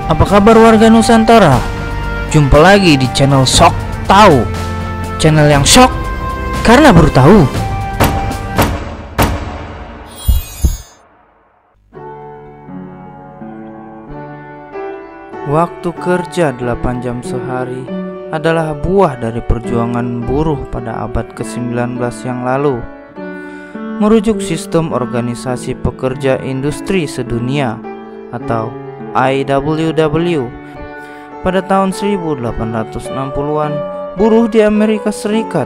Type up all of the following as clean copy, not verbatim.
Apa kabar warga Nusantara? Jumpa lagi di channel Sok Tahu. Channel yang shock karena baru tahu. Waktu kerja 8 jam sehari adalah buah dari perjuangan buruh pada abad ke-19 yang lalu. Merujuk Sistem Organisasi Pekerja Industri Sedunia atau IWW, pada tahun 1860-an, buruh di Amerika Serikat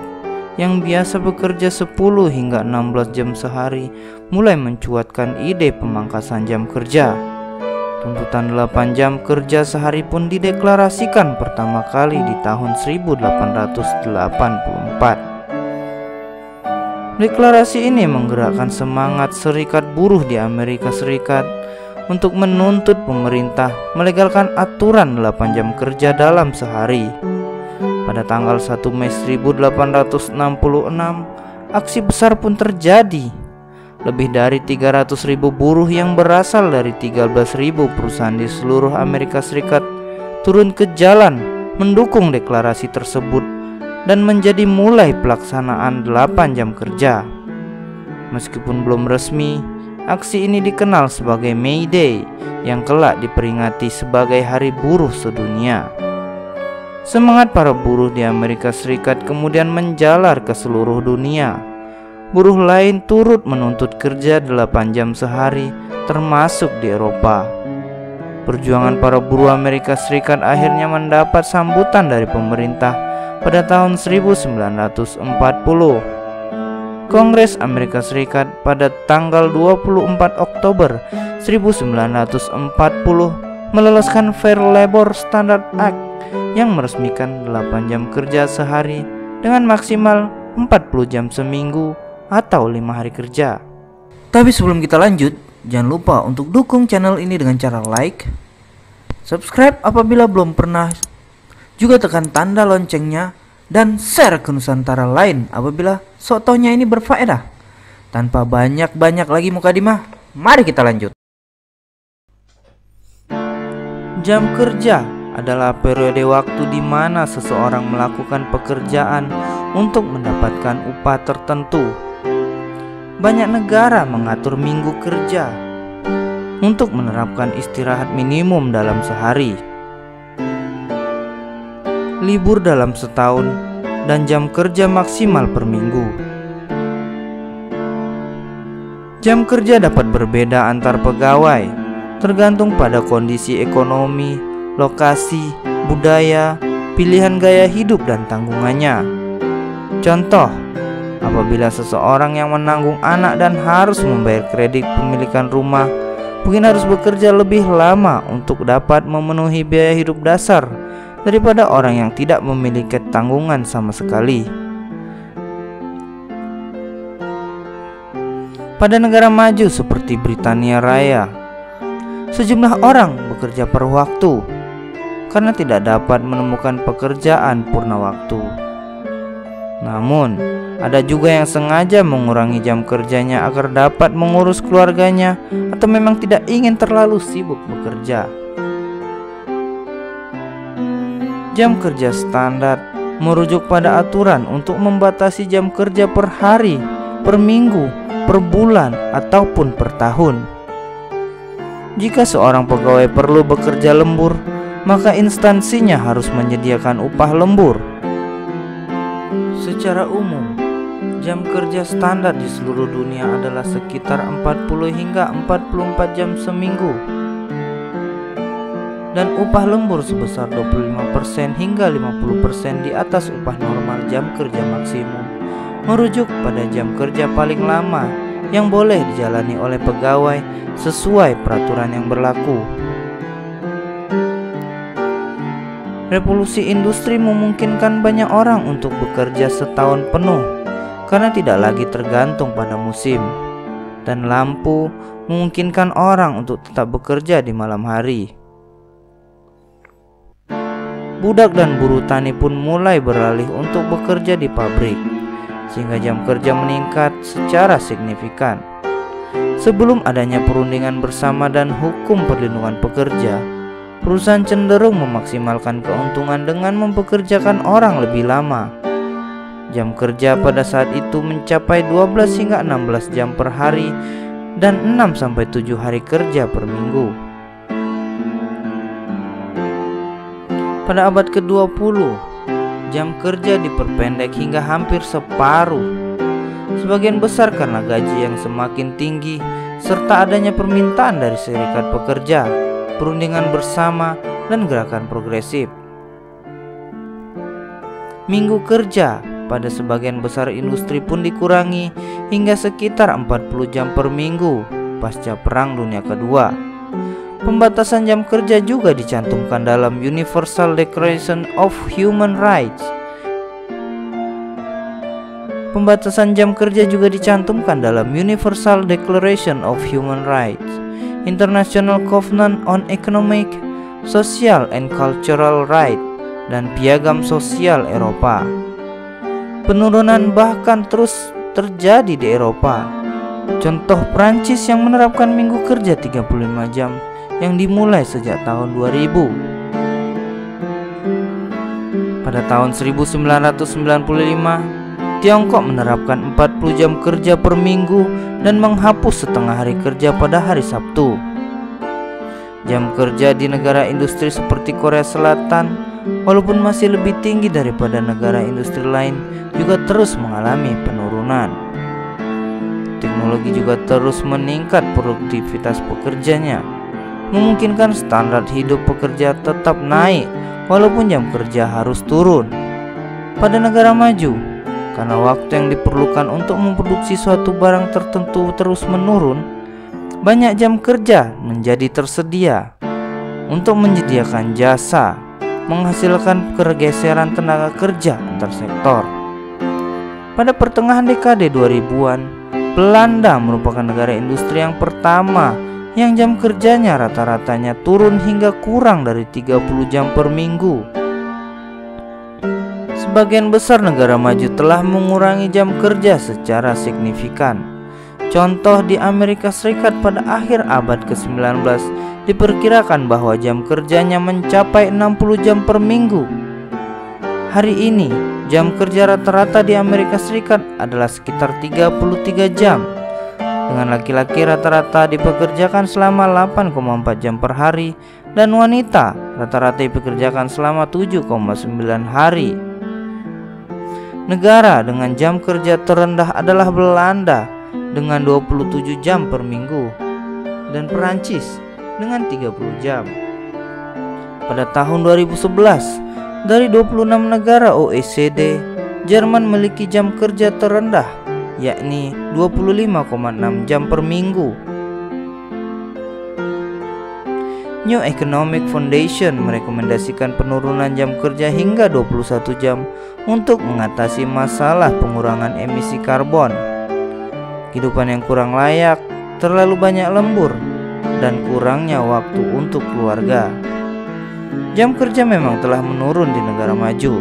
yang biasa bekerja 10 hingga 16 jam sehari mulai mencuatkan ide pemangkasan jam kerja. Tuntutan 8 jam kerja sehari pun dideklarasikan pertama kali di tahun 1884. Deklarasi ini menggerakkan semangat serikat buruh di Amerika Serikat untuk menuntut pemerintah melegalkan aturan 8 jam kerja dalam sehari. Pada tanggal 1 Mei 1866, aksi besar pun terjadi. Lebih dari 300.000 buruh yang berasal dari 13.000 perusahaan di seluruh Amerika Serikat turun ke jalan mendukung deklarasi tersebut dan menjadi mulai pelaksanaan 8 jam kerja. Meskipun belum resmi, aksi ini dikenal sebagai May Day yang kelak diperingati sebagai Hari Buruh Sedunia. Semangat para buruh di Amerika Serikat kemudian menjalar ke seluruh dunia. Buruh lain turut menuntut kerja 8 jam sehari, termasuk di Eropa. Perjuangan para buruh Amerika Serikat akhirnya mendapat sambutan dari pemerintah pada tahun 1940. Kongres Amerika Serikat pada tanggal 24 Oktober 1940 meloloskan Fair Labor Standard Act yang meresmikan 8 jam kerja sehari dengan maksimal 40 jam seminggu atau 5 hari kerja. Tapi sebelum kita lanjut, jangan lupa untuk dukung channel ini dengan cara like, subscribe apabila belum pernah, juga tekan tanda loncengnya, dan share ke Nusantara lain apabila sok taunya ini berfaedah. Tanpa banyak-banyak lagi mukadimah, mari kita lanjut. Jam kerja adalah periode waktu di mana seseorang melakukan pekerjaan untuk mendapatkan upah tertentu. Banyak negara mengatur minggu kerja untuk menerapkan istirahat minimum dalam sehari, libur dalam setahun, dan jam kerja maksimal per minggu. Jam kerja dapat berbeda antar pegawai, tergantung pada kondisi ekonomi, lokasi, budaya, pilihan gaya hidup, dan tanggungannya. Contoh, apabila seseorang yang menanggung anak dan harus membayar kredit pemilikan rumah, mungkin harus bekerja lebih lama untuk dapat memenuhi biaya hidup dasar daripada orang yang tidak memiliki tanggungan sama sekali. Pada negara maju seperti Britania Raya, sejumlah orang bekerja per waktu karena tidak dapat menemukan pekerjaan purna waktu. Namun, ada juga yang sengaja mengurangi jam kerjanya agar dapat mengurus keluarganya atau memang tidak ingin terlalu sibuk bekerja. Jam kerja standar merujuk pada aturan untuk membatasi jam kerja per hari, per minggu, per bulan, ataupun per tahun. Jika seorang pegawai perlu bekerja lembur, maka instansinya harus menyediakan upah lembur. Secara umum, jam kerja standar di seluruh dunia adalah sekitar 40 hingga 44 jam seminggu, dan upah lembur sebesar 25% hingga 50% di atas upah normal jam kerja maksimum, merujuk pada jam kerja paling lama yang boleh dijalani oleh pegawai sesuai peraturan yang berlaku. Revolusi industri memungkinkan banyak orang untuk bekerja setahun penuh karena tidak lagi tergantung pada musim, dan lampu memungkinkan orang untuk tetap bekerja di malam hari. Budak dan buruh tani pun mulai beralih untuk bekerja di pabrik, sehingga jam kerja meningkat secara signifikan. Sebelum adanya perundingan bersama dan hukum perlindungan pekerja, perusahaan cenderung memaksimalkan keuntungan dengan mempekerjakan orang lebih lama. Jam kerja pada saat itu mencapai 12 hingga 16 jam per hari dan 6-7 hari kerja per minggu. Pada abad ke-20, jam kerja diperpendek hingga hampir separuh. Sebagian besar karena gaji yang semakin tinggi serta adanya permintaan dari serikat pekerja, perundingan bersama, dan gerakan progresif. Minggu kerja pada sebagian besar industri pun dikurangi hingga sekitar 40 jam per minggu pasca Perang Dunia Kedua. Pembatasan jam kerja juga dicantumkan dalam Universal Declaration of Human Rights. Pembatasan jam kerja juga dicantumkan dalam Universal Declaration of Human Rights, International Covenant on Economic, Social and Cultural Rights, dan Piagam Sosial Eropa. Penurunan bahkan terus terjadi di Eropa. Contoh Prancis yang menerapkan minggu kerja 35 jam yang dimulai sejak tahun 2000. Pada tahun 1995, Tiongkok menerapkan 40 jam kerja per minggu dan menghapus setengah hari kerja pada hari Sabtu. Jam kerja di negara industri seperti Korea Selatan, walaupun masih lebih tinggi daripada negara industri lain, juga terus mengalami penurunan. Teknologi juga terus meningkat produktivitas pekerjanya, memungkinkan standar hidup pekerja tetap naik walaupun jam kerja harus turun. Pada negara maju, karena waktu yang diperlukan untuk memproduksi suatu barang tertentu terus menurun, banyak jam kerja menjadi tersedia untuk menyediakan jasa, menghasilkan pergeseran tenaga kerja antar sektor. Pada pertengahan dekade 2000-an, Belanda merupakan negara industri yang pertama yang jam kerjanya rata-ratanya turun hingga kurang dari 30 jam per minggu. Sebagian besar negara maju telah mengurangi jam kerja secara signifikan. Contoh di Amerika Serikat pada akhir abad ke-19 diperkirakan bahwa jam kerjanya mencapai 60 jam per minggu. Hari ini, jam kerja rata-rata di Amerika Serikat adalah sekitar 33 jam. Dengan laki-laki rata-rata dipekerjakan selama 8,4 jam per hari dan wanita rata-rata dipekerjakan selama 7,9 hari. Negara dengan jam kerja terendah adalah Belanda dengan 27 jam per minggu dan Perancis dengan 30 jam. Pada tahun 2011, dari 26 negara OECD, Jerman memiliki jam kerja terendah, yakni 25,6 jam per minggu. New Economic Foundation merekomendasikan penurunan jam kerja hingga 21 jam untuk mengatasi masalah pengurangan emisi karbon. Kehidupan yang kurang layak, terlalu banyak lembur, dan kurangnya waktu untuk keluarga. Jam kerja memang telah menurun di negara maju.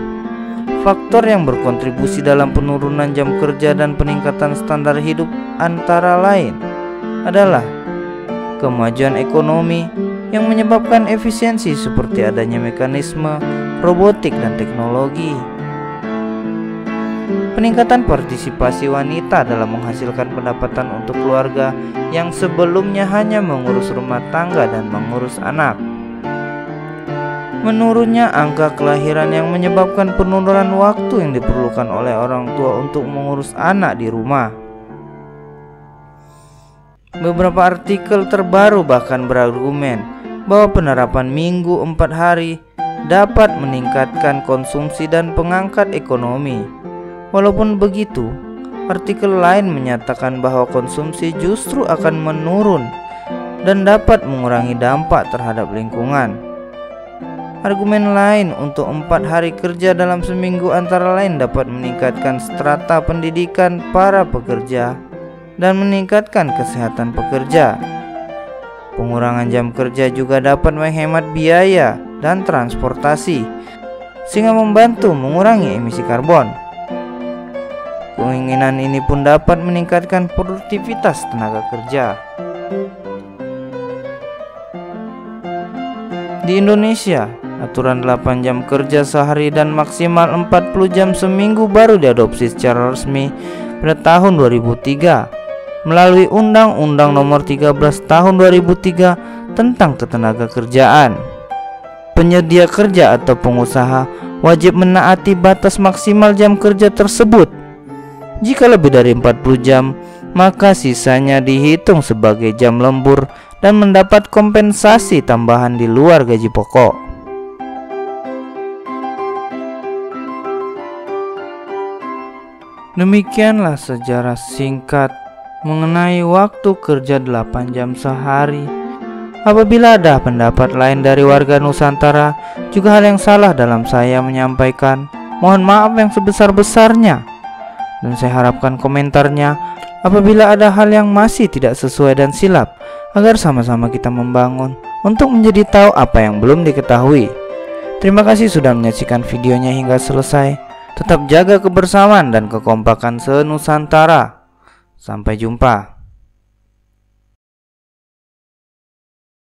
Faktor yang berkontribusi dalam penurunan jam kerja dan peningkatan standar hidup antara lain adalah kemajuan ekonomi yang menyebabkan efisiensi seperti adanya mekanisme, robotik, dan teknologi. Peningkatan partisipasi wanita dalam menghasilkan pendapatan untuk keluarga yang sebelumnya hanya mengurus rumah tangga dan mengurus anak. Menurunnya angka kelahiran yang menyebabkan penurunan waktu yang diperlukan oleh orang tua untuk mengurus anak di rumah. Beberapa artikel terbaru bahkan berargumen bahwa penerapan minggu 4 hari dapat meningkatkan konsumsi dan pengangkat ekonomi. Walaupun begitu, artikel lain menyatakan bahwa konsumsi justru akan menurun dan dapat mengurangi dampak terhadap lingkungan. Argumen lain untuk 4 hari kerja dalam seminggu antara lain dapat meningkatkan strata pendidikan para pekerja dan meningkatkan kesehatan pekerja. Pengurangan jam kerja juga dapat menghemat biaya dan transportasi, sehingga membantu mengurangi emisi karbon. Keinginan ini pun dapat meningkatkan produktivitas tenaga kerja. Di Indonesia, aturan 8 jam kerja sehari dan maksimal 40 jam seminggu baru diadopsi secara resmi pada tahun 2003 melalui Undang-Undang Nomor 13 Tahun 2003 tentang Ketenagakerjaan. Penyedia kerja atau pengusaha wajib menaati batas maksimal jam kerja tersebut. Jika lebih dari 40 jam, maka sisanya dihitung sebagai jam lembur dan mendapat kompensasi tambahan di luar gaji pokok. Demikianlah sejarah singkat mengenai waktu kerja 8 jam sehari. Apabila ada pendapat lain dari warga Nusantara, juga hal yang salah dalam saya menyampaikan, mohon maaf yang sebesar-besarnya. Dan saya harapkan komentarnya apabila ada hal yang masih tidak sesuai dan silap, agar sama-sama kita membangun untuk menjadi tahu apa yang belum diketahui. Terima kasih sudah menyaksikan videonya hingga selesai. Tetap jaga kebersamaan dan kekompakan se-Nusantara. Sampai jumpa.